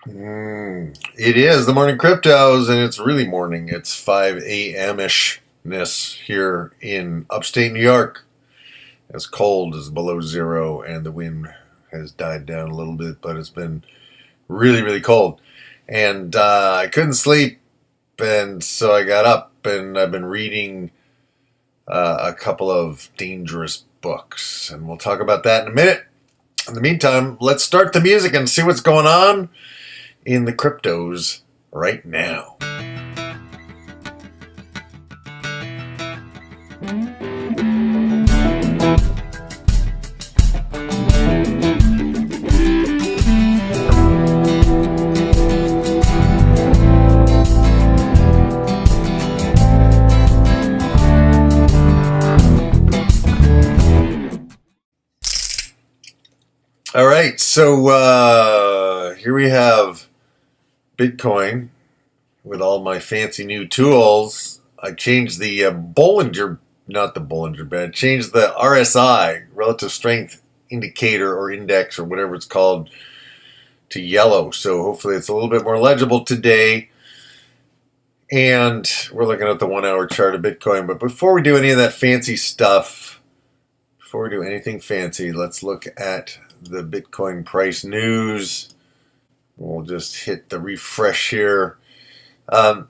It is the morning cryptos, and it's really morning. It's 5 a.m.ish-ness here in upstate New York. It's cold, it's below zero, and the wind has died down a little bit, but it's been really, really cold. And I couldn't sleep, and so I got up, and I've been reading a couple of dangerous books, and we'll talk about that in a minute. In the meantime, let's start the music and see what's going on in the cryptos right now. All right, so here we have Bitcoin with all my fancy new tools. I changed the Bollinger, not the Bollinger Band, I changed the RSI, relative strength indicator or index or whatever it's called, to yellow. So hopefully it's a little bit more legible today. And we're looking at the 1 hour chart of Bitcoin. But before we do any of that fancy stuff, before we do anything fancy, let's look at the Bitcoin price news. We'll just hit the refresh here. The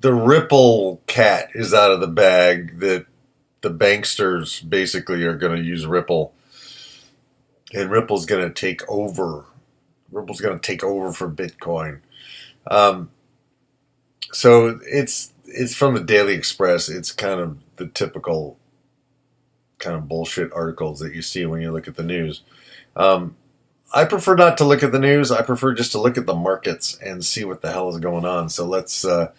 Ripple cat is out of the bag. That the banksters basically are going to use Ripple, and Ripple's going to take over. Ripple's going to take over for Bitcoin. So it's from the Daily Express. It's kind of the typical kind of bullshit articles that you see when you look at the news. I prefer not to look at the news. I prefer just to look at the markets and see what the hell is going on. So let's look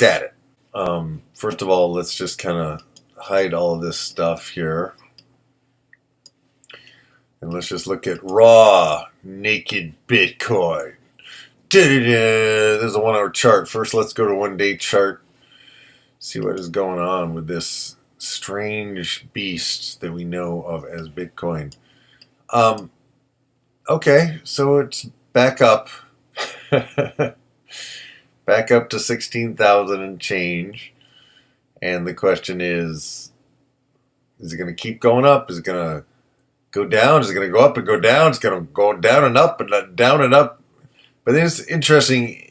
at it. First of all, let's just kind of hide all of this stuff here. And let's just look at raw, naked Bitcoin. There's a 1 hour chart. First, let's go to 1 day chart. See what is going on with this strange beast that we know of as Bitcoin. Okay, so it's back up. Back up to 16,000 and change. And the question is it going to keep going up? Is it going to go down? Is it going to go up and go down? It's going to go down and up and down and up. But it's interesting.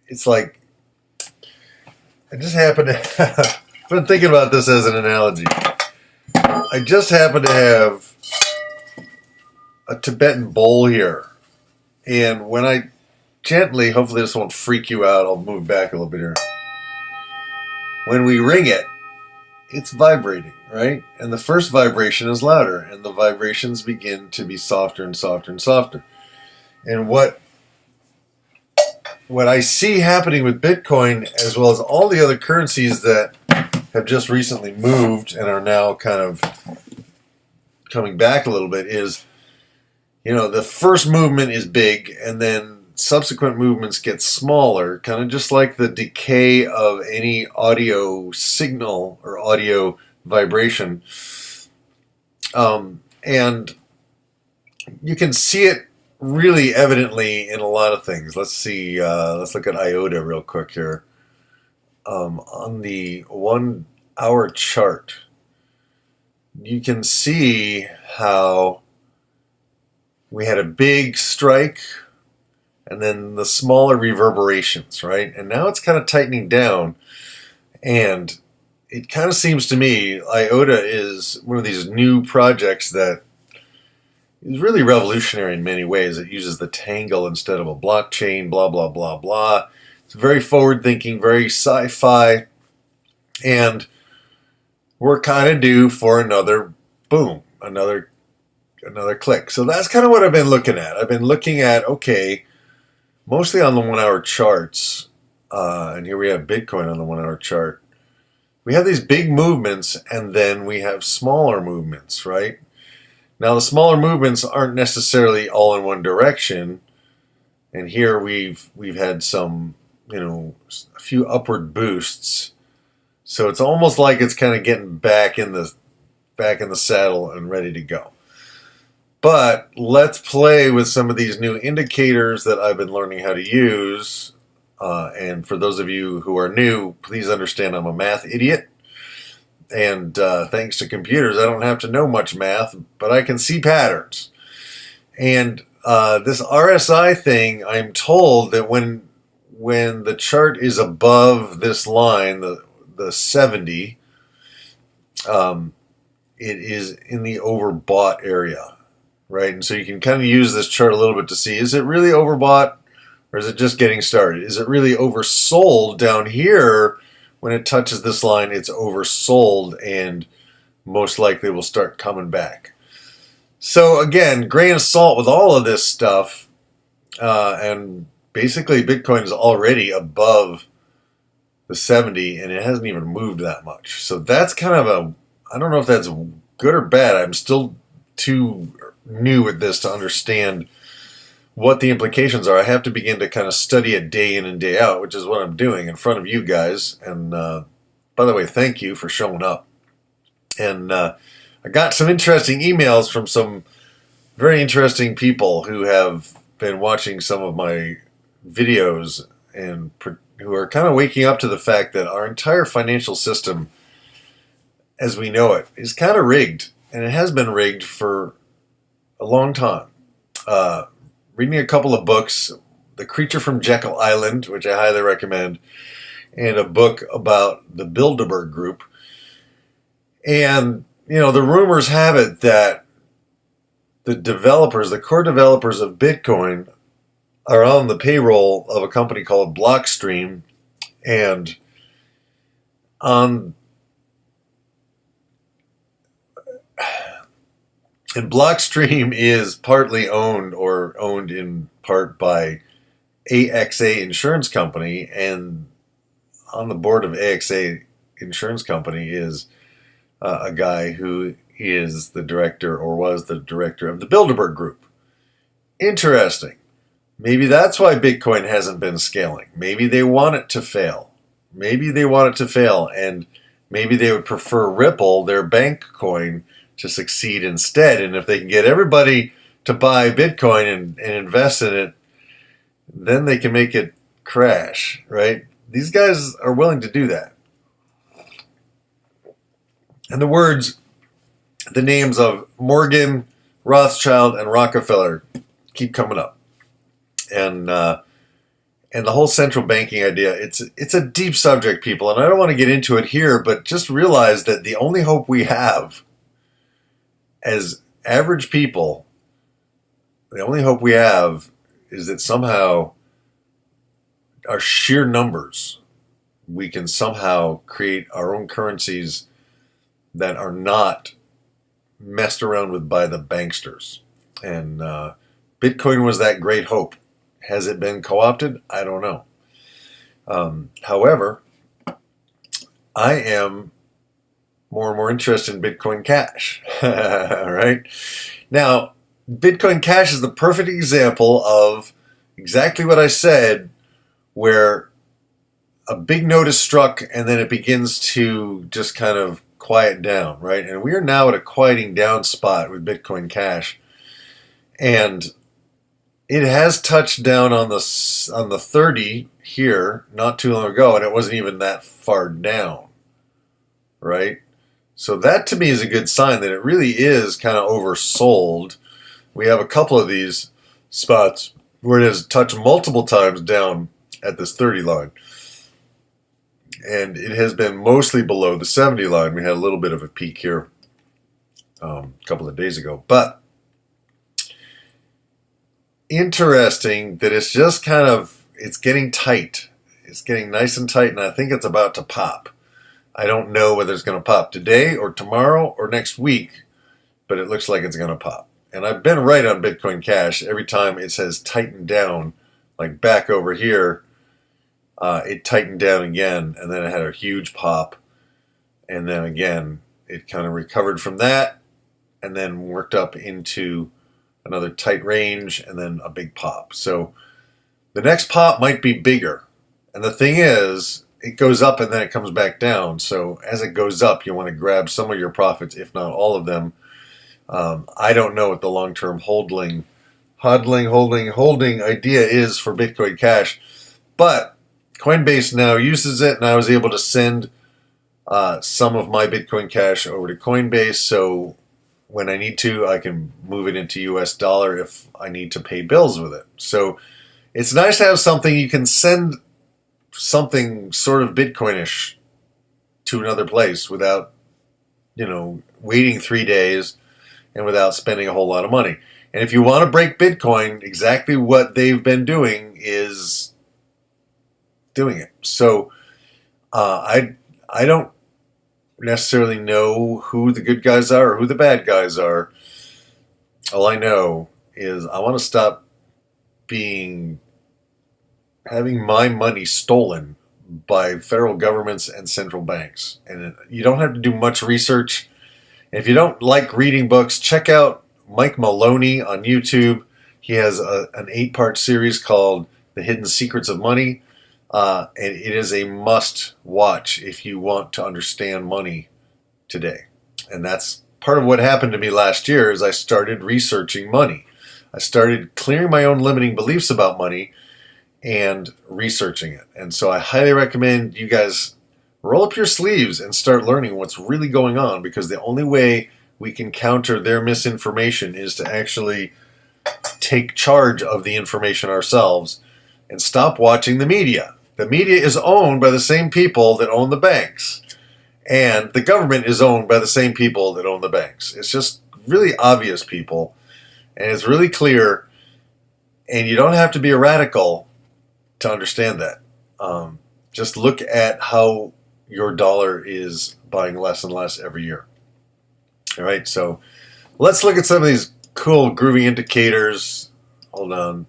It's like, I just happen to have, I've been thinking about this as an analogy. I just happen to have a Tibetan bowl here. And when I gently, hopefully this won't freak you out, I'll move back a little bit here. When we ring it, it's vibrating, right? And the first vibration is louder, and the vibrations begin to be softer and softer and softer. And what I see happening with Bitcoin, as well as all the other currencies that have just recently moved and are now kind of coming back a little bit, is, the first movement is big, and then subsequent movements get smaller, kind of just like the decay of any audio signal or audio vibration. And you can see it really evidently in a lot of things. Let's see. Let's look at IOTA real quick here. On the 1 hour chart, you can see how we had a big strike and then the smaller reverberations, right? And now it's kind of tightening down. And it kind of seems to me IOTA is one of these new projects that is really revolutionary in many ways. It uses the Tangle instead of a blockchain, blah, blah, blah, blah. It's very forward-thinking, very sci-fi, and we're kind of due for another boom, another click. So that's kind of what I've been looking at. I've been looking at, okay, mostly on the 1 hour charts, and here we have Bitcoin on the 1 hour chart. We have these big movements, and then we have smaller movements, right? Now, the smaller movements aren't necessarily all in one direction, and here we've had some, a few upward boosts. So it's almost like it's kind of getting back in the saddle and ready to go. But let's play with some of these new indicators that I've been learning how to use. And for those of you who are new, please understand I'm a math idiot. And thanks to computers, I don't have to know much math, but I can see patterns. And this RSI thing, I'm told that when the chart is above this line, the 70, it is in the overbought area, right? And so you can kind of use this chart a little bit to see, is it really overbought or is it just getting started? Is it really oversold down here? When it touches this line, it's oversold and most likely will start coming back. So again, grain of salt with all of this stuff, and basically Bitcoin is already above the 70 and it hasn't even moved that much. So that's kind of I don't know if that's good or bad. I'm still too new at this to understand what the implications are. I have to begin to kind of study it day in and day out, which is what I'm doing in front of you guys. And by the way, thank you for showing up. And I got some interesting emails from some very interesting people who have been watching some of my videos and who are kind of waking up to the fact that our entire financial system, as we know it, is kind of rigged. And it has been rigged for a long time. Read me a couple of books, The Creature from Jekyll Island, which I highly recommend, and a book about the Bilderberg Group. And, the rumors have it that the core developers of Bitcoin are on the payroll of a company called Blockstream, and Blockstream is partly owned in part by AXA Insurance Company, and on the board of AXA Insurance Company is a guy who is the director or was the director of the Bilderberg Group. Interesting. Maybe that's why Bitcoin hasn't been scaling. Maybe they want it to fail. And maybe they would prefer Ripple, their bank coin, to succeed instead. And if they can get everybody to buy Bitcoin and invest in it, then they can make it crash, right? These guys are willing to do that. And the names of Morgan, Rothschild, and Rockefeller keep coming up. And the whole central banking idea, it's a deep subject, people, and I don't want to get into it here, but just realize that the only hope we have as average people, the only hope we have is that somehow our sheer numbers, we can somehow create our own currencies that are not messed around with by the banksters. And Bitcoin was that great hope. Has it been co-opted? I don't know. However, I am more and more interested in Bitcoin Cash. Right? Now, Bitcoin Cash is the perfect example of exactly what I said, where a big note is struck and then it begins to just kind of quiet down, right? And we are now at a quieting down spot with Bitcoin Cash. And it has touched down on the 30 here not too long ago, and it wasn't even that far down, right? So that to me is a good sign that it really is kind of oversold. We have a couple of these spots where it has touched multiple times down at this 30 line. And it has been mostly below the 70 line. We had a little bit of a peak here a couple of days ago. But interesting that it's just kind of, it's getting tight. It's getting nice and tight, and I think it's about to pop. I don't know whether it's going to pop today or tomorrow or next week, but it looks like it's going to pop. And I've been right on Bitcoin Cash. Every time it says tighten down, like back over here, it tightened down again, and then it had a huge pop. And then again, it kind of recovered from that, and then worked up into another tight range, and then a big pop. So the next pop might be bigger. And the thing is, it goes up and then it comes back down. So as it goes up, you want to grab some of your profits, if not all of them. I don't know what the long-term holding idea is for Bitcoin Cash, but Coinbase now uses it, and I was able to send some of my Bitcoin Cash over to Coinbase, so when I need to, I can move it into US dollar if I need to pay bills with it. So it's nice to have something you can send something sort of Bitcoinish to another place without, waiting 3 days and without spending a whole lot of money. And if you want to break Bitcoin, exactly what they've been doing is doing it. So I don't necessarily know who the good guys are or who the bad guys are. All I know is I want to stop having my money stolen by federal governments and central banks. And you don't have to do much research. And if you don't like reading books, check out Mike Maloney on YouTube. He has an 8-part series called The Hidden Secrets of Money. And it is a must watch if you want to understand money today. And that's part of what happened to me last year is I started researching money. I started clearing my own limiting beliefs about money and researching it. And so I highly recommend you guys roll up your sleeves and start learning what's really going on, because the only way we can counter their misinformation is to actually take charge of the information ourselves and stop watching the media. The media is owned by the same people that own the banks, and the government is owned by the same people that own the banks. It's just really obvious, people, and it's really clear, and you don't have to be a radical to understand that. Just look at how your dollar is buying less and less every year. All right, so let's look at some of these cool, groovy indicators. Hold on.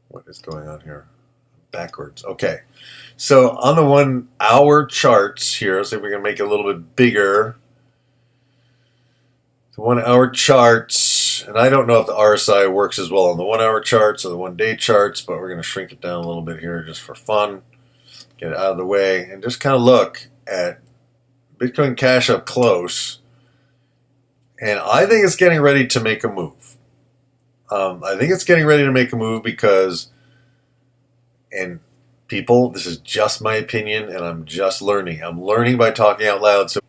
What is going on here? Backwards. Okay. So on the 1 hour charts here, let's see if we can make it a little bit bigger. The 1 hour charts, and I don't know if the RSI works as well on the 1 hour charts or the 1 day charts, but we're going to shrink it down a little bit here just for fun. Get it out of the way and just kind of look at Bitcoin Cash up close. And I think it's getting ready to make a move. I think it's getting ready to make a move because, and people, this is just my opinion, and I'm just learning. I'm learning by talking out loud. So,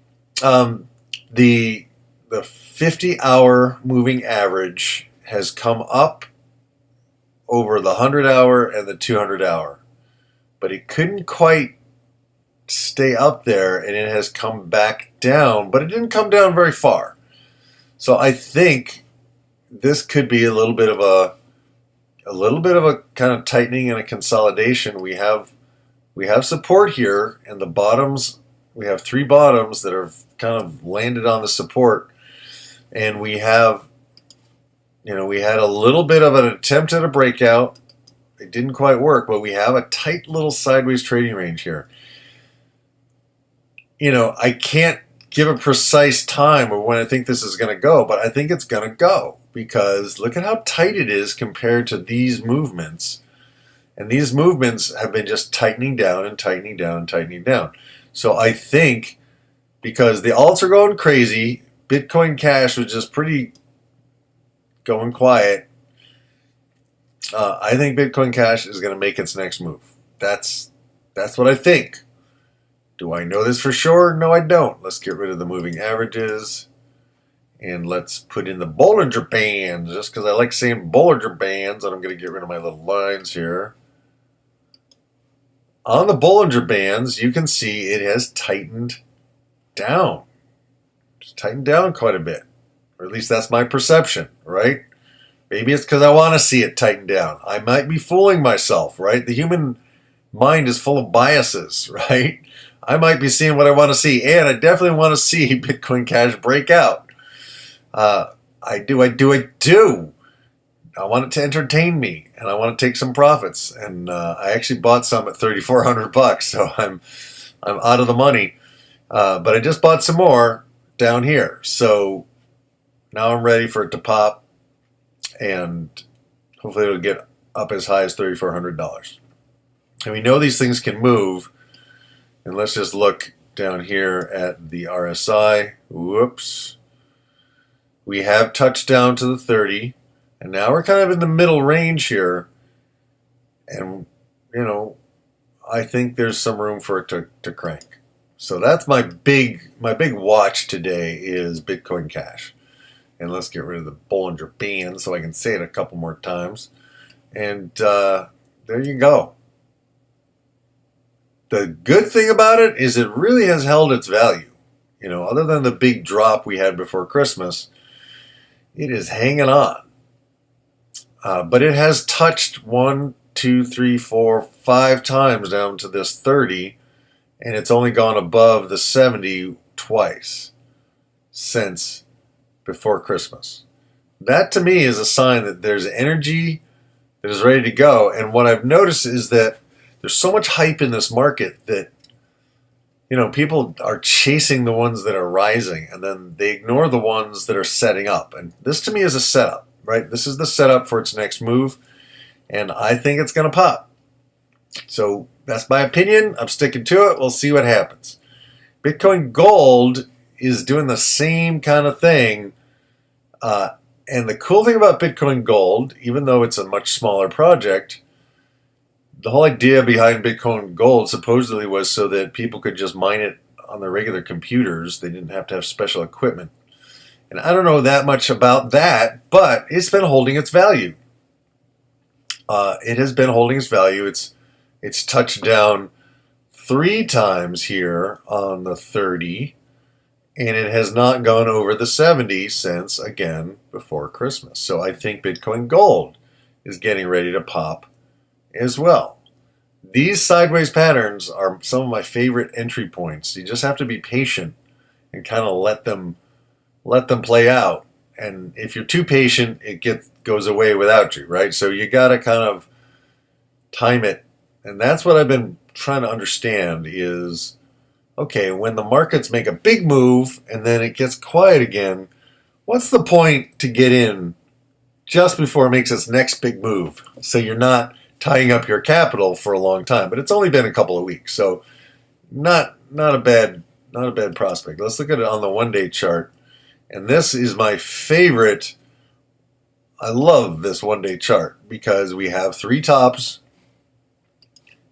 the 50-hour moving average has come up over the 100-hour and the 200-hour, but it couldn't quite stay up there, and it has come back down, but it didn't come down very far. So I think this could be a little bit of a kind of tightening and a consolidation. We have support here, and the bottoms, we have 3 bottoms that have kind of landed on the support, and we had a little bit of an attempt at a breakout. It didn't quite work, but we have a tight little sideways trading range here. I can't give a precise time or when I think this is going to go, but I think it's going to go, because look at how tight it is compared to these movements. And these movements have been just tightening down and tightening down and tightening down. So I think because the alts are going crazy, Bitcoin Cash was just pretty going quiet. I think Bitcoin Cash is going to make its next move. That's what I think. Do I know this for sure? No, I don't. Let's get rid of the moving averages. And let's put in the Bollinger Bands, just because I like saying Bollinger Bands, and I'm going to get rid of my little lines here. On the Bollinger Bands, you can see it has tightened down. It's tightened down quite a bit. Or at least that's my perception, right? Maybe it's because I want to see it tighten down. I might be fooling myself, right? The human mind is full of biases, right? I might be seeing what I want to see, and I definitely want to see Bitcoin Cash break out. I do. I want it to entertain me, and I want to take some profits. And I actually bought some at $3,400, so I'm out of the money. But I just bought some more down here, so now I'm ready for it to pop, and hopefully it'll get up as high as $3,400. And we know these things can move. And let's just look down here at the RSI. Whoops. We have touched down to the 30. And now we're kind of in the middle range here. And, I think there's some room for it to crank. So that's my big watch today is Bitcoin Cash. And let's get rid of the Bollinger Band so I can say it a couple more times. And there you go. The good thing about it is it really has held its value. Other than the big drop we had before Christmas, it is hanging on. But it has touched 1, 2, 3, 4, 5 times down to this 30, and it's only gone above the 70 twice since before Christmas. That to me is a sign that there's energy that is ready to go. And what I've noticed is that there's so much hype in this market that people are chasing the ones that are rising, and then they ignore the ones that are setting up. And this to me is a setup, right? This is the setup for its next move, and I think it's going to pop. So that's my opinion. I'm sticking to it. We'll see what happens. Bitcoin Gold is doing the same kind of thing. And the cool thing about Bitcoin Gold, even though it's a much smaller project, the whole idea behind Bitcoin Gold supposedly was so that people could just mine it on their regular computers. They didn't have to have special equipment. And I don't know that much about that, but it's been holding its value. It has been holding its value. It's touched down 3 times here on the 30, and it has not gone over the 70 since, again, before Christmas. So I think Bitcoin Gold is getting ready to pop as well. These sideways patterns are some of my favorite entry points. You just have to be patient and kind of let them play out. And if you're too patient, it goes away without you, right? So you got to kind of time it. And that's what I've been trying to understand is, okay, when the markets make a big move and then it gets quiet again, what's the point to get in just before it makes its next big move? So you're not tying up your capital for a long time. But it's only been a couple of weeks, so not a bad prospect. Let's look at it on the 1-day chart. And this is my favorite. I love this 1-day chart because we have 3 tops.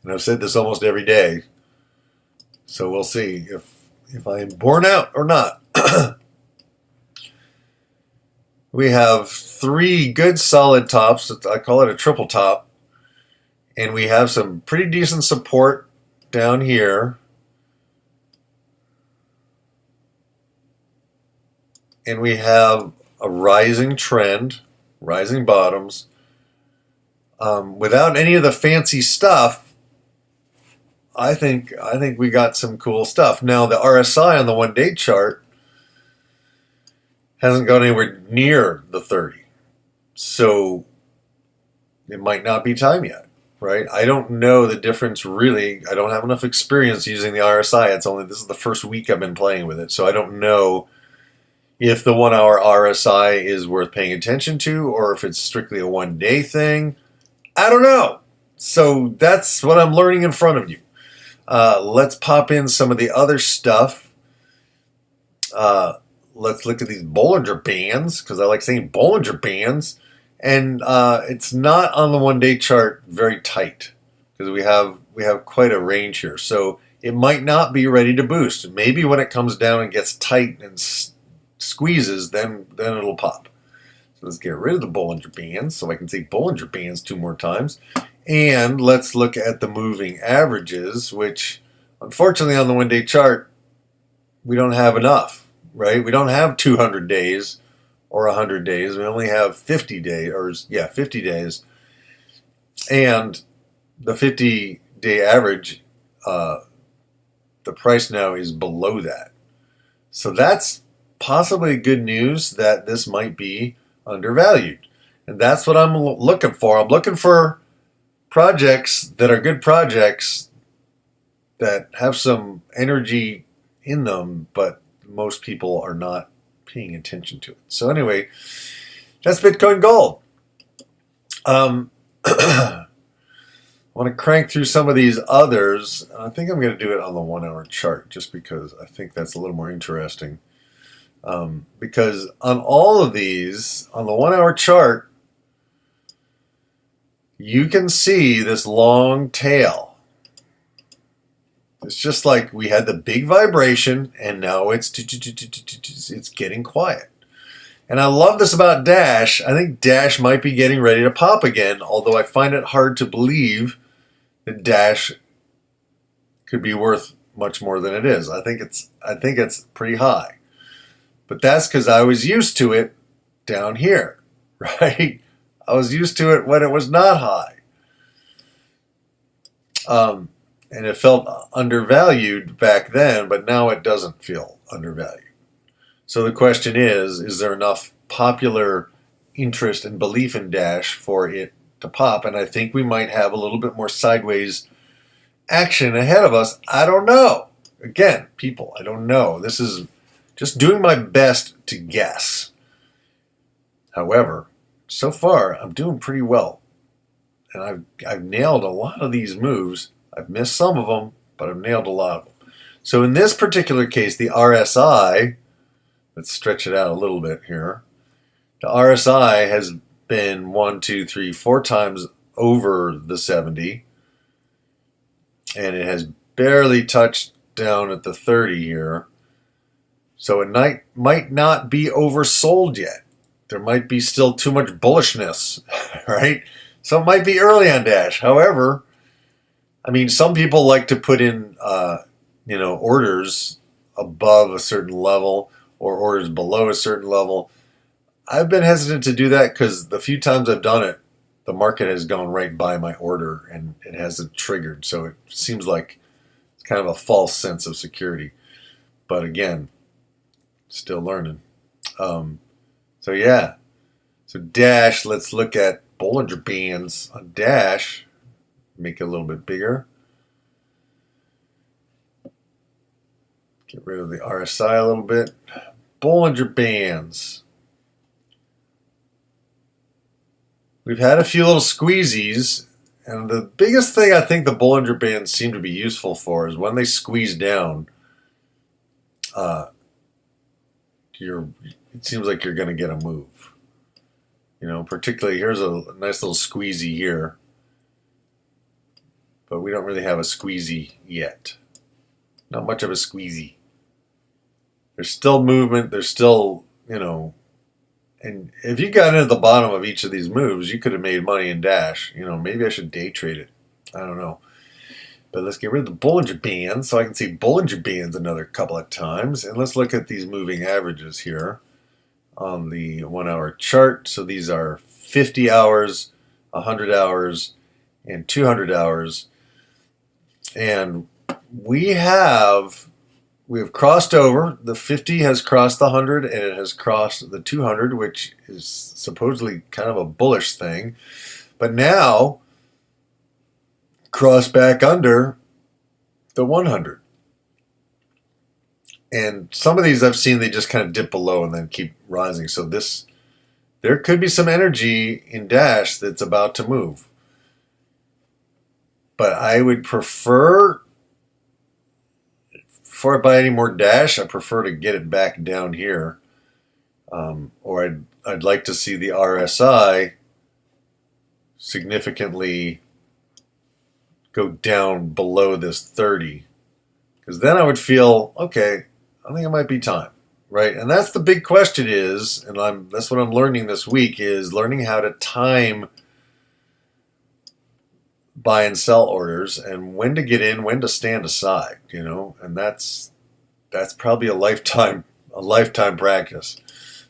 And I've said this almost every day. So we'll see if I am borne out or not. We have 3 good solid tops. I call it a triple top. And we have some pretty decent support down here. And we have a rising trend, rising bottoms. Without any of the fancy stuff, I think we got some cool stuff. Now the RSI on the 1-day chart hasn't gone anywhere near the 30. So it might not be time yet, right? I don't know the difference really. I don't have enough experience using the RSI. This is the first week I've been playing with it. So I don't know if the 1-hour RSI is worth paying attention to or if it's strictly a 1-day thing. I don't know. So that's what I'm learning in front of you. Let's pop in some of the other stuff. Let's look at these Bollinger Bands, because I like saying Bollinger Bands. And it's not on the 1-day chart very tight, because we have quite a range here. So it might not be ready to boost. Maybe when it comes down and gets tight and squeezes, then it'll pop. So let's get rid of the Bollinger Bands so I can say Bollinger Bands 2 more times. And let's look at the moving averages, which unfortunately on the 1-day chart, we don't have enough, right? We don't have 200 days or 100 days. We only have 50 days, 50 days. And the 50-day average, the price now is below that. So that's possibly good news that this might be undervalued. And that's what I'm looking for. I'm looking for projects that are good projects that have some energy in them, but most people are not paying attention to it. So anyway, that's Bitcoin Gold. want to crank through some of these others. I think I'm going to do it on the 1 hour chart just because I think that's a little more interesting. Because on all of these, on the 1 hour chart, you can see this long tail. It's just like we had the big vibration and now it's getting quiet. And I love this about Dash. I think Dash might be getting ready to pop again, although I find it hard to believe that Dash could be worth much more than it is. I think it's pretty high. But that's because I was used to it down here, right? I was used to it when it was not high. And it felt undervalued back then, but now it doesn't feel undervalued. So the question is there enough popular interest and belief in Dash for it to pop? And I think we might have a little bit more sideways action ahead of us. I don't know. Again, people, I don't know. This is just doing my best to guess. However, so far, I'm doing pretty well. And I've nailed a lot of these moves. I've missed some of them, but I've nailed a lot of them. So in this particular case, the RSI, let's stretch it out a little bit here. The RSI has been 1, 2, 3, 4 times over the 70. And it has barely touched down at the 30 here. So it might not be oversold yet. There might be still too much bullishness, right? So it might be early on Dash. However, I mean, some people like to put in, orders above a certain level or orders below a certain level. I've been hesitant to do that because the few times I've done it, the market has gone right by my order and it hasn't triggered. So it seems like it's kind of a false sense of security. But again, still learning. So yeah. So Dash, let's look at Bollinger Bands on Dash. Make it a little bit bigger. Get rid of the RSI a little bit. Bollinger Bands. We've had a few little squeezies, and the biggest thing I think the Bollinger Bands seem to be useful for is when they squeeze down, it seems like you're going to get a move. Particularly here's a nice little squeezy here. But we don't really have a squeezy yet. Not much of a squeezy. There's still movement. There's still, and if you got into the bottom of each of these moves, you could have made money in Dash. Maybe I should day trade it. I don't know. But let's get rid of the Bollinger Bands so I can see Bollinger Bands another couple of times. And let's look at these moving averages here on the 1 hour chart. So these are 50 hours, 100 hours, and 200 hours. And we have crossed over. The 50 has crossed the 100 and it has crossed the 200, which is supposedly kind of a bullish thing. But now, cross back under the 100. And some of these I've seen, they just kind of dip below and then keep rising. So there could be some energy in Dash that's about to move. But I would prefer, before I buy any more Dash, I prefer to get it back down here. Or I'd like to see the RSI significantly go down below this 30. Because then I would feel, okay, I think it might be time, right? And that's the big question is, and that's what I'm learning this week, is learning how to time buy and sell orders and when to get in, when to stand aside, and that's probably a lifetime practice.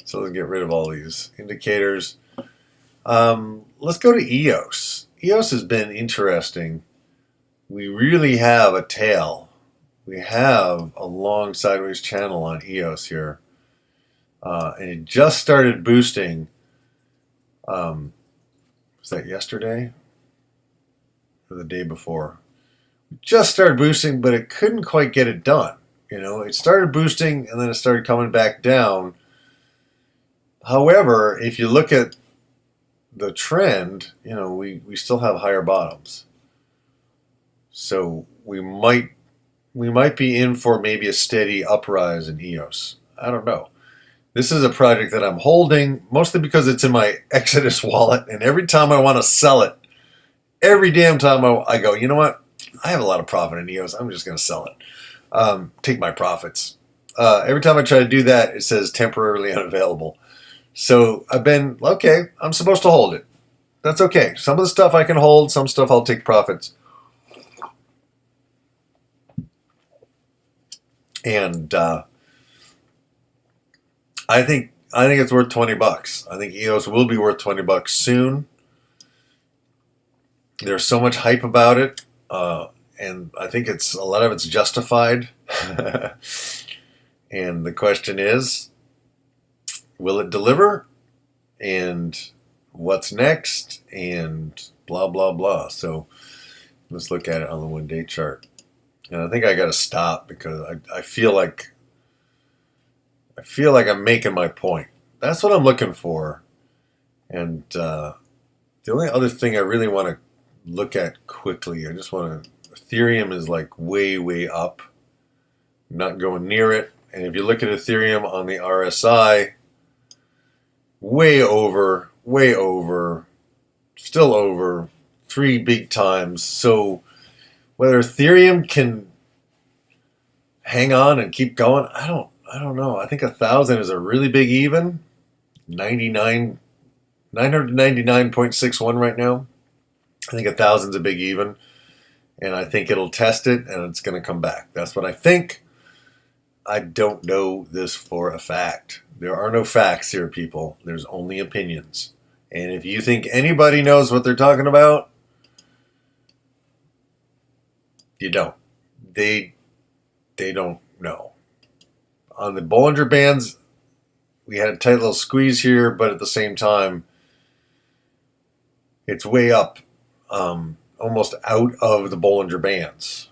So let's get rid of all these indicators. Let's go to EOS. EOS has been interesting. We really have a tail. We have a long sideways channel on EOS here. And it just started boosting. Was that yesterday? Or the day before? It just started boosting, but it couldn't quite get it done. It started boosting and then it started coming back down. However, if you look at the trend, we still have higher bottoms. So we might be in for maybe a steady uprise in EOS. I don't know. This is a project that I'm holding mostly because it's in my Exodus wallet, and every time I want to sell it, every damn time I go, you know what? I have a lot of profit in EOS. I'm just going to sell it. Take my profits. Every time I try to do that, it says temporarily unavailable. So I've been, okay, I'm supposed to hold it. That's okay. Some of the stuff I can hold, some stuff I'll take profits. And I think it's worth $20. I think EOS will be worth $20 soon. There's so much hype about it, and I think a lot of it's justified. And the question is, will it deliver? And what's next? And blah blah blah. So let's look at it on the 1-day chart. And I think I got to stop because I feel like I'm making my point. That's what I'm looking for. And the only other thing I really want to look at quickly, I just want to. Ethereum is like way up. I'm not going near it. And if you look at Ethereum on the RSI, way over, still over, 3 big times. So whether Ethereum can hang on and keep going, I don't know. I think 1,000 is a really big even. 999.61 right now. I think 1,000 is a big even. And I think it'll test it and it's going to come back. That's what I think. I don't know this for a fact. There are no facts here, people. There's only opinions. And if you think anybody knows what they're talking about, you don't. They don't know. On the Bollinger Bands, we had a tight little squeeze here, but at the same time, it's way up, almost out of the Bollinger Bands.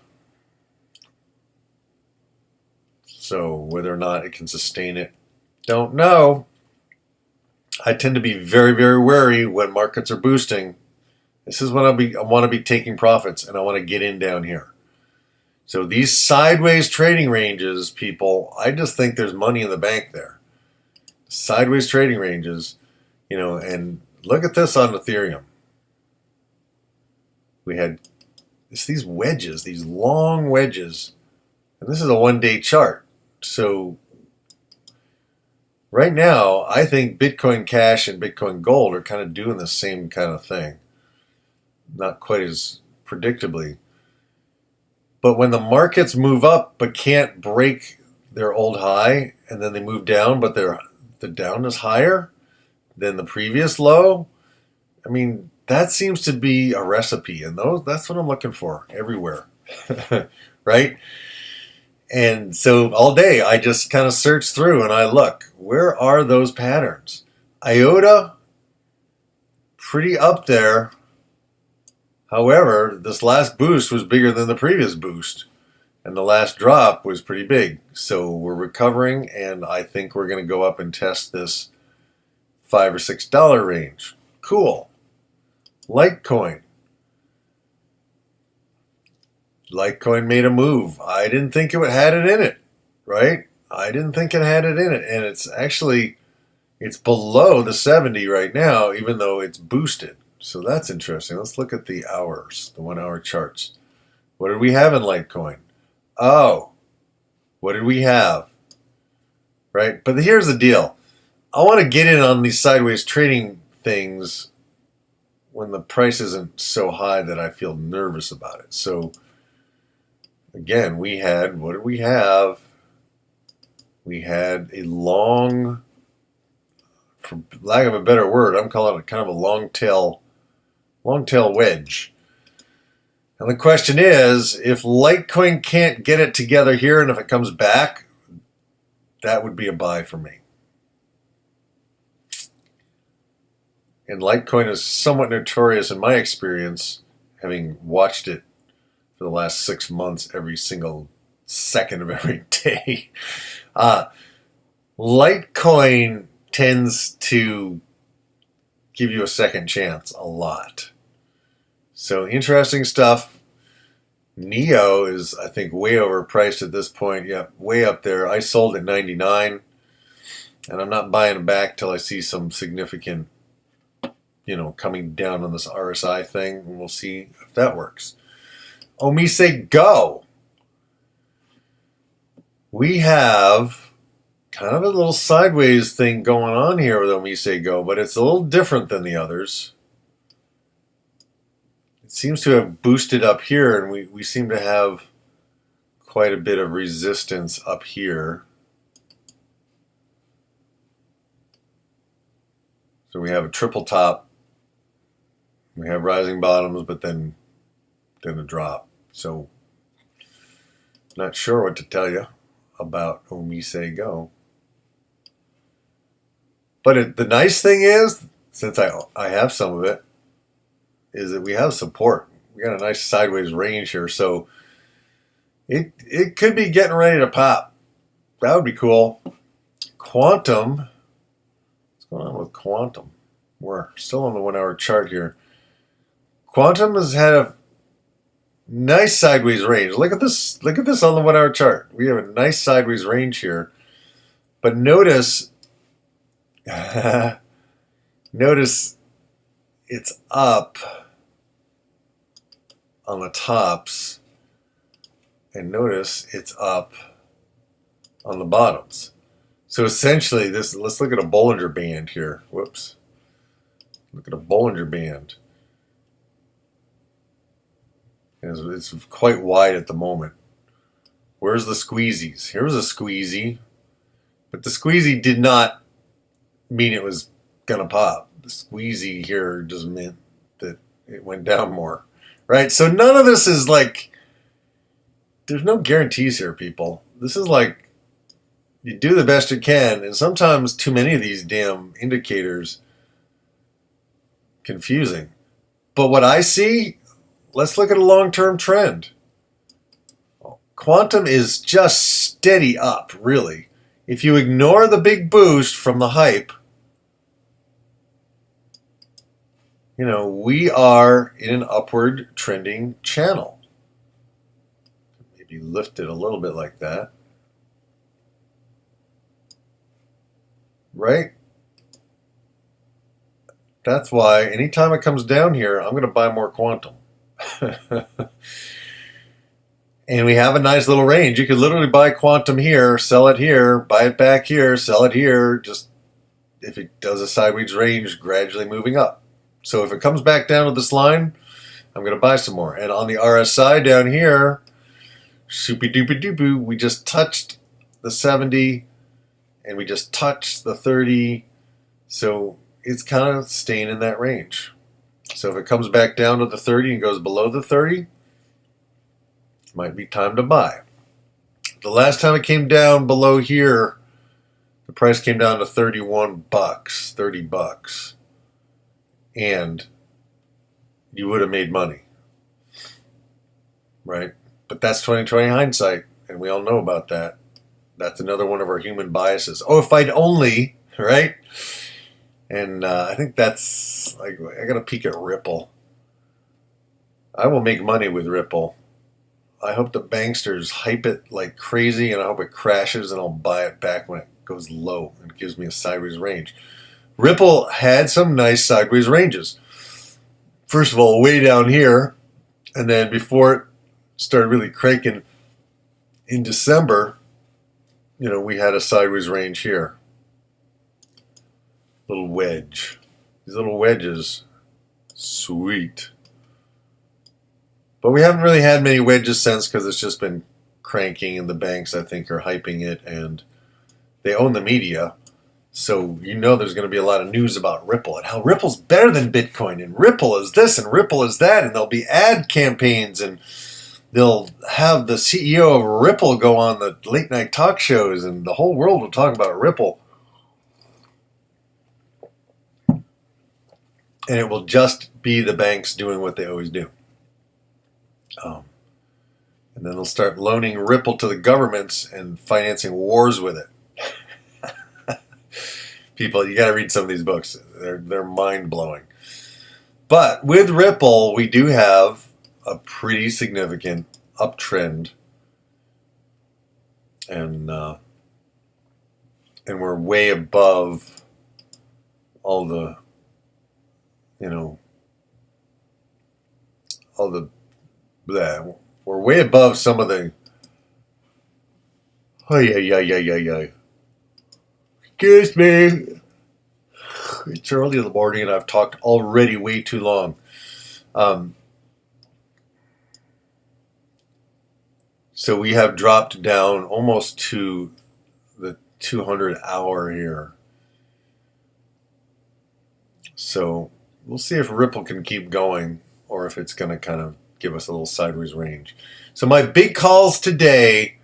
So whether or not it can sustain it, don't know. I tend to be very wary when markets are boosting. This is when I want to be taking profits, and I want to get in down here. So these sideways trading ranges, people, I just think there's money in the bank there. Sideways trading ranges, and look at this on Ethereum. We had these wedges, these long wedges, and this is a 1-day chart. So right now, I think Bitcoin Cash and Bitcoin Gold are kind of doing the same kind of thing. Not quite as predictably. But when the markets move up but can't break their old high, and then they move down, but the down is higher than the previous low, I mean, that seems to be a recipe, and that's what I'm looking for everywhere, right? And so all day I just kind of search through and I look, where are those patterns? IOTA, pretty up there. However, this last boost was bigger than the previous boost, and the last drop was pretty big. So we're recovering, and I think we're going to go up and test this $5 or $6 range. Cool. Litecoin. Litecoin made a move. I didn't think it had it in it, right? I didn't think it had it in it, and it's below the 70 right now, even though it's boosted. So that's interesting. Let's look at the hours, the 1-hour charts. What did we have in Litecoin? Oh, what did we have? Right? But here's the deal. I want to get in on these sideways trading things when the price isn't so high that I feel nervous about it. So again, what did we have? We had a long, for lack of a better word, I'm calling it kind of a long tail wedge. And the question is, if Litecoin can't get it together here, and if it comes back, that would be a buy for me. And Litecoin is somewhat notorious in my experience, having watched it for the last 6 months, every single second of every day. Litecoin tends to give you a second chance a lot. So interesting stuff. Neo is, I think, way overpriced at this point. Yeah, way up there. I sold at 99, and I'm not buying it back till I see some significant, coming down on this RSI thing, and we'll see if that works. Omise Go. We have kind of a little sideways thing going on here with Omise Go, but it's a little different than the others. It seems to have boosted up here, and we seem to have quite a bit of resistance up here. So we have a triple top. We have rising bottoms, but then a drop. So not sure what to tell you about Omise Go. But the nice thing is, since I have some of it, is that we have support. We got a nice sideways range here, so it could be getting ready to pop. That would be cool. Quantum. What's going on with Quantum? We're still on the 1 hour chart here. Quantum has had a nice sideways range. Look at this. Look at this on the 1 hour chart. We have a nice sideways range here. But notice notice it's up on the tops, and notice it's up on the bottoms. So essentially, let's look at a Bollinger Band here. Whoops. Look at a Bollinger Band. It's quite wide at the moment. Where's the squeezies? Here's a squeezy, but the squeezy did not mean it was gonna pop. The squeezy here just meant that it went down more, right? So none of this is like, there's no guarantees here, people. This is like, you do the best you can, and sometimes too many of these damn indicators confusing. But what I see, let's look at a long-term trend. Quantum is just steady up, really. If you ignore the big boost from the hype, we are in an upward trending channel. Maybe lift it a little bit like that. Right? That's why anytime it comes down here, I'm going to buy more Quantum. And we have a nice little range. You could literally buy Quantum here, sell it here, buy it back here, sell it here. Just if it does a sideways range, gradually moving up. So if it comes back down to this line, I'm going to buy some more. And on the RSI down here, soupy doopy doopoo, we just touched the 70 and we just touched the 30. So it's kind of staying in that range. So if it comes back down to the 30 and goes below the 30, it might be time to buy. The last time it came down below here, the price came down to 31 bucks, 30 bucks. And you would have made money. Right? But that's 2020 hindsight, and we all know about that. That's another one of our human biases. Oh, if I'd only, right? And I think that's, like, I got to peek at Ripple. I will make money with Ripple. I hope the banksters hype it like crazy, and I hope it crashes, and I'll buy it back when it goes low and gives me a sideways range. Ripple had some nice sideways ranges. First of all, way down here, and then before it started really cranking in December, we had a sideways range here. Little wedge. These little wedges, sweet. But we haven't really had many wedges since, because it's just been cranking, and the banks, I think, are hyping it, and they own the media. So there's going to be a lot of news about Ripple and how Ripple's better than Bitcoin, and Ripple is this and Ripple is that, and there'll be ad campaigns, and they'll have the CEO of Ripple go on the late night talk shows, and the whole world will talk about Ripple. And it will just be the banks doing what they always do. And then they'll start loaning Ripple to the governments and financing wars with it. People, you got to read some of these books. They're mind-blowing. But with Ripple, we do have a pretty significant uptrend, and we're way above all the, we're way above some of the. Oh yeah. Excuse me. It's early in the morning and I've talked already way too long. So we have dropped down almost to the 200 hour here. So we'll see if Ripple can keep going or if it's going to kind of give us a little sideways range. So my big calls today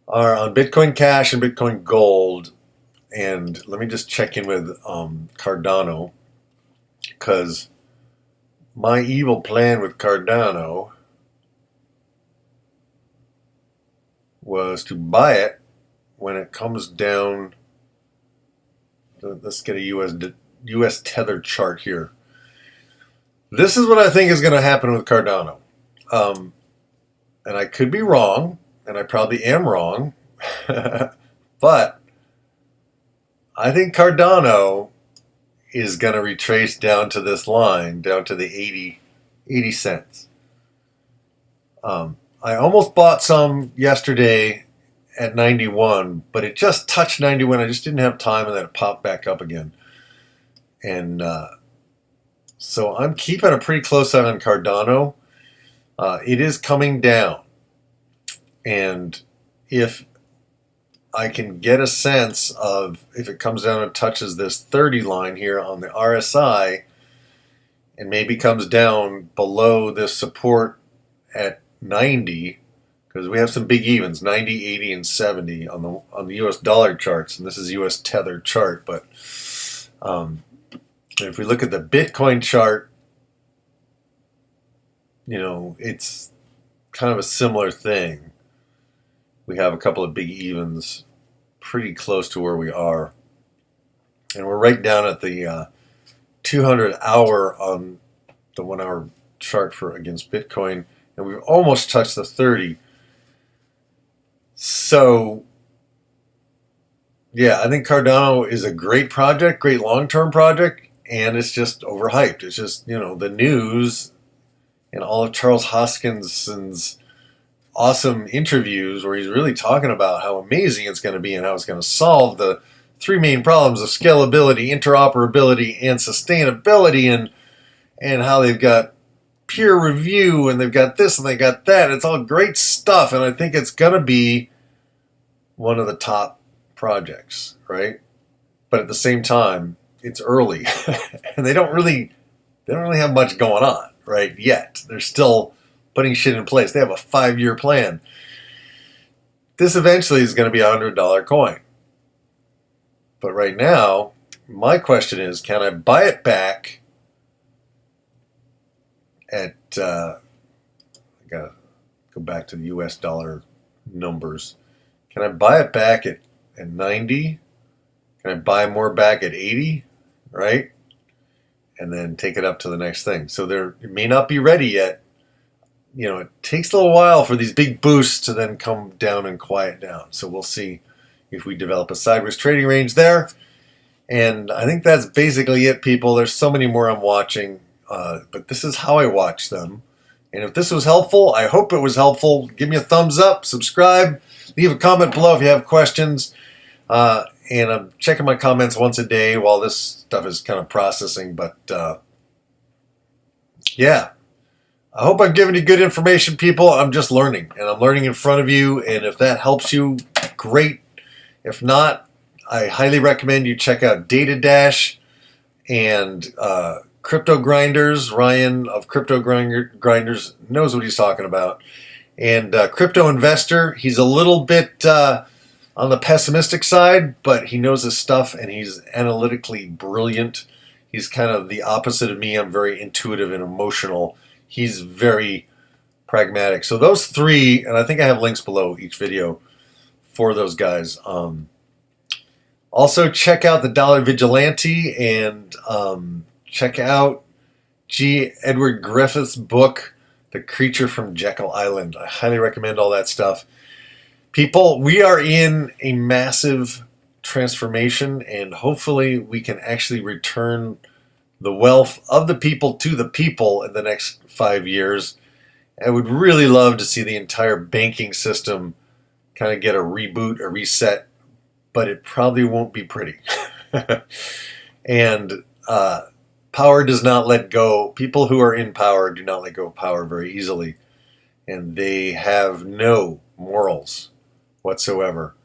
are on Bitcoin Cash and Bitcoin Gold. And let me just check in with Cardano, because my evil plan with Cardano was to buy it when it comes down. Let's get a US tether chart here. This is what I think is going to happen with Cardano. And I could be wrong, and I probably am wrong, but I think Cardano is going to retrace down to this line, down to the 80 cents. I almost bought some yesterday at 91, but it just touched 91. I just didn't have time, and then it popped back up again. And so I'm keeping a pretty close eye on Cardano. It is coming down. And if I can get a sense of if it comes down and touches this 30 line here on the RSI and maybe comes down below this support at 90, because we have some big evens, 90, 80, and 70 on the US dollar charts, and this is US tether chart. But if we look at the Bitcoin chart, it's kind of a similar thing. We have a couple of big evens pretty close to where we are. And we're right down at the 200 hour on the 1 hour chart against Bitcoin. And we've almost touched the 30. So, yeah, I think Cardano is a great project, great long-term project. And it's just overhyped. It's just, the news and all of Charles Hoskinson's awesome interviews where he's really talking about how amazing it's going to be and how it's going to solve the three main problems of scalability, interoperability, and sustainability, and how they've got peer review and they've got this and they got that. It's all great stuff, and I think it's going to be one of the top projects, right? But at the same time, it's early, and they don't really have much going on right yet. They're still putting shit in place. They have a 5-year plan. This eventually is going to be a $100 coin. But right now, my question is, can I buy it back at, I got to go back to the US dollar numbers. Can I buy it back at 90? Can I buy more back at 80? Right? And then take it up to the next thing. So it may not be ready yet. It takes a little while for these big boosts to then come down and quiet down. So we'll see if we develop a sideways trading range there. And I think that's basically it, people. There's so many more I'm watching, but this is how I watch them. And if this was helpful, I hope it was helpful. Give me a thumbs up, subscribe, leave a comment below if you have questions. And I'm checking my comments once a day while this stuff is kind of processing. But yeah. I hope I'm giving you good information, people. I'm just learning, and I'm learning in front of you, and if that helps you, great. If not, I highly recommend you check out Data Dash and Crypto Grinders. Ryan of Crypto Grinders knows what he's talking about. And Crypto Investor, he's a little bit on the pessimistic side, but he knows his stuff, and he's analytically brilliant. He's kind of the opposite of me. I'm very intuitive and emotional. He's very pragmatic. So those three, and I think I have links below each video for those guys. Also, check out the Dollar Vigilante and check out G. Edward Griffith's book, The Creature from Jekyll Island. I highly recommend all that stuff. People, we are in a massive transformation, and hopefully we can actually return the wealth of the people to the people in the next 5 years. I would really love to see the entire banking system kind of get a reboot, a reset, but it probably won't be pretty. And power does not let go. People who are in power do not let go of power very easily. And they have no morals whatsoever.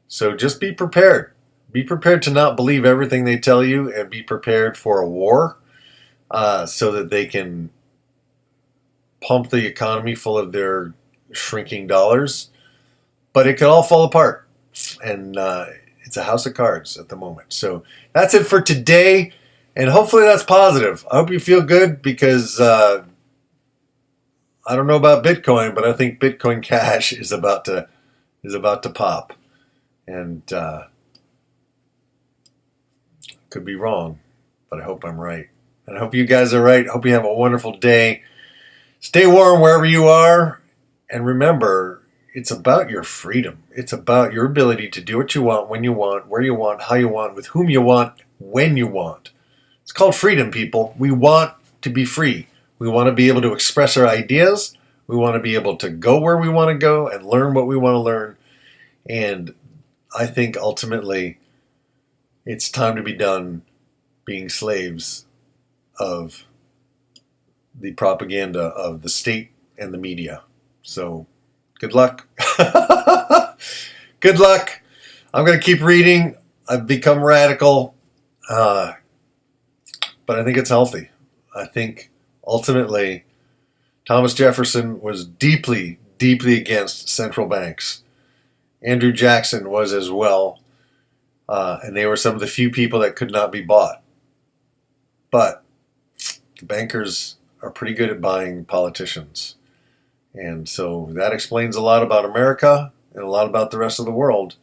So just be prepared. Be prepared to not believe everything they tell you, and be prepared for a war so that they can pump the economy full of their shrinking dollars. But it could all fall apart. And it's a house of cards at the moment. So that's it for today. And hopefully that's positive. I hope you feel good, because I don't know about Bitcoin, but I think Bitcoin Cash is about to pop. And could be wrong, but I hope I'm right. And I hope you guys are right. I hope you have a wonderful day. Stay warm wherever you are. And remember, it's about your freedom. It's about your ability to do what you want, when you want, where you want, how you want, with whom you want, when you want. It's called freedom, people. We want to be free. We want to be able to express our ideas. We want to be able to go where we want to go and learn what we want to learn. And I think ultimately it's time to be done being slaves of the propaganda of the state and the media. So good luck. Good luck. I'm going to keep reading. I've become radical. But I think it's healthy. I think ultimately Thomas Jefferson was deeply, deeply against central banks. Andrew Jackson was as well. And they were some of the few people that could not be bought. But the bankers are pretty good at buying politicians. And so that explains a lot about America and a lot about the rest of the world.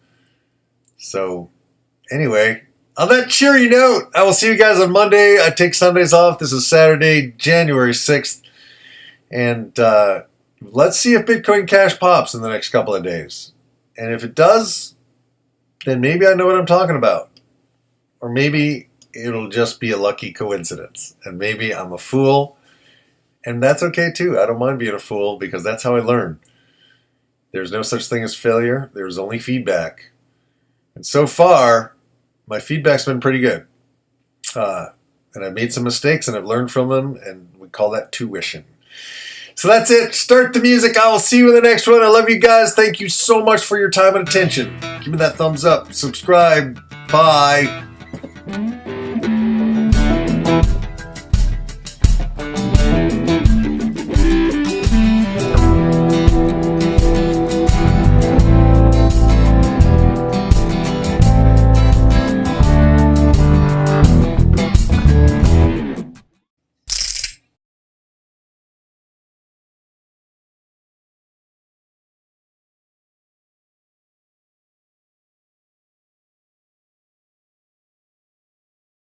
So anyway, on that cheery note, I will see you guys on Monday. I take Sundays off. This is Saturday, January 6th. And let's see if Bitcoin Cash pops in the next couple of days. And if it does, then maybe I know what I'm talking about. Or maybe it'll just be a lucky coincidence. And maybe I'm a fool. And that's okay too. I don't mind being a fool, because that's how I learn. There's no such thing as failure. There's only feedback. And so far, my feedback's been pretty good. And I've made some mistakes and I've learned from them, and we call that tuition. So that's it. Start the music. I will see you in the next one. I love you guys. Thank you so much for your time and attention. Give me that thumbs up. Subscribe. Bye.